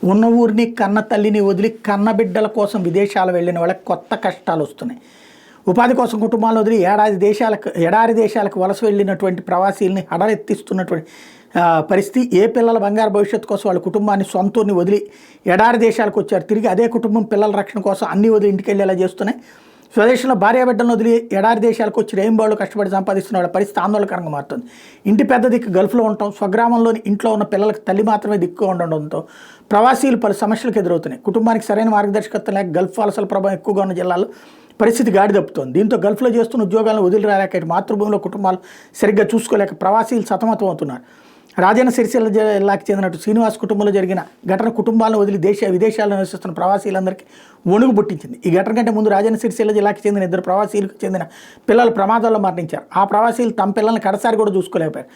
ఉన్న ఊరిని కన్న తల్లిని వదిలి కన్న బిడ్డల కోసం విదేశాలు వెళ్ళిన వాళ్ళకి కొత్త కష్టాలు వస్తున్నాయి. ఉపాధి కోసం కుటుంబాలను వదిలి ఎడారి దేశాలకు వలస వెళ్ళినటువంటి ప్రవాసీల్ని హడలెత్తిస్తున్నటువంటి పరిస్థితి. ఏ పిల్లల బంగారు భవిష్యత్తు కోసం వాళ్ళ కుటుంబాన్ని సొంతూరిని వదిలి ఎడారి దేశాలకు వచ్చారు. తిరిగి అదే కుటుంబం పిల్లల రక్షణ కోసం అన్ని వదిలి ఇంటికి వెళ్ళేలా చేస్తున్నాయి. స్వదేశంలో భార్యాబిడ్డలను వదిలి ఎడారి దేశాలకు వచ్చి రేయింబాళ్ళు కష్టపడి సంపాదిస్తున్న వాళ్ళ పరిస్థితి ఆందోళనకరంగా మారుతుంది. ఇంటి పెద్ద దిక్కు గల్ఫ్లో ఉండటం, స్వగ్రామంలోని ఇంట్లో ఉన్న పిల్లలకు తల్లి మాత్రమే దిక్కుగా ఉండడంతో ప్రవాసీలు పలు సమస్యలకు ఎదురవుతున్నాయి. కుటుంబానికి సరైన మార్గదర్శకత్వం లేక గల్ఫ్ వలసల ప్రభావం ఎక్కువగా ఉన్న జిల్లాల్లో పరిస్థితి గాడి తప్పుతోంది. దీంతో గల్ఫ్లో చేస్తున్న ఉద్యోగాలను వదిలి రాలేక మాతృభూమిలో కుటుంబాలు సరిగ్గా చూసుకోలేక ప్రవాసీలు సతమతం అవుతున్నారు. రాజన్న సిరిసిల్ల జిల్లాకి చెందినట్టు శ్రీనివాస్ కుటుంబంలో జరిగిన ఘటన కుటుంబాలను వదిలి విదేశాల్లో నివసిస్తున్న ప్రవాసీలందరికీ వణుగు పుట్టించింది. ఈ ఘటన కంటే ముందు రాజన్న సిరిసిల్ల జిల్లాకి చెందిన 2 ప్రవాసీలకు చెందిన పిల్లలు ప్రమాదాల్లో మరణించారు. ఆ ప్రవాసీలు తమ పిల్లల్ని కడసారి కూడా చూసుకోలేకపోయారు.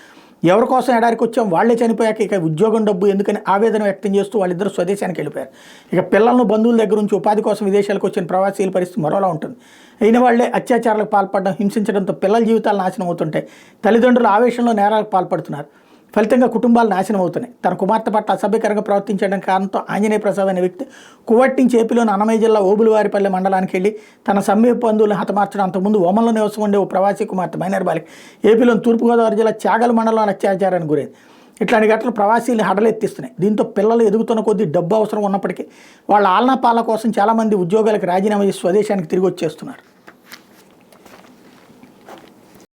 ఎవరి కోసం ఎడారికి వచ్చాం, వాళ్లే చనిపోయాక ఇక ఉద్యోగం డబ్బు ఎందుకని ఆవేదన వ్యక్తం చేస్తూ వాళ్ళిద్దరూ స్వదేశానికి వెళ్ళిపోయారు. ఇక పిల్లలను బంధువుల దగ్గర నుంచి ఉపాధి కోసం విదేశాలకు వచ్చిన ప్రవాసీల పరిస్థితి మరోలా ఉంటుంది. అయిన వాళ్లే అత్యాచారాలకు పాల్పడడం, హింసించడంతో పిల్లల జీవితాలు నాశనం అవుతుంటాయి. తల్లిదండ్రులు ఆవేశంలో నేరాలకు పాల్పడుతున్నారు. ఫలితంగా కుటుంబాలు నాశనం అవుతున్నాయి. తన కుమార్తె పట్ల అసభ్యకరంగా ప్రవర్తించడం కారణంతో ఆంజనేయ ప్రసాద్ అనే వ్యక్తి కువట్ నుంచి ఏపీలోని అన్నమయ్య జిల్లా ఓబులవారిపల్లె మండలానికి వెళ్ళి తన సమీప బంధువులను హతమార్చడం. అంతకుముందు ఓమన్లో నివసం ఉండే ఓ ప్రవాసీ కుమార్తె మైనర్ బాలిక ఏపీలోని తూర్పుగోదావరి జిల్లా చాగల మండలంలో అత్యాచారానికి గురైంది. ఇట్లాంటి ఘటనలు ప్రవాసీలు హడలెత్తిస్తున్నాయి. దీంతో పిల్లలు ఎదుగుతున్న కొద్దీ డబ్బు అవసరం ఉన్నప్పటికీ వాళ్ళ ఆలనా పాలన కోసం చాలామంది ఉద్యోగాలకు రాజీనామా చేసి స్వదేశానికి తిరిగి వచ్చేస్తున్నారు.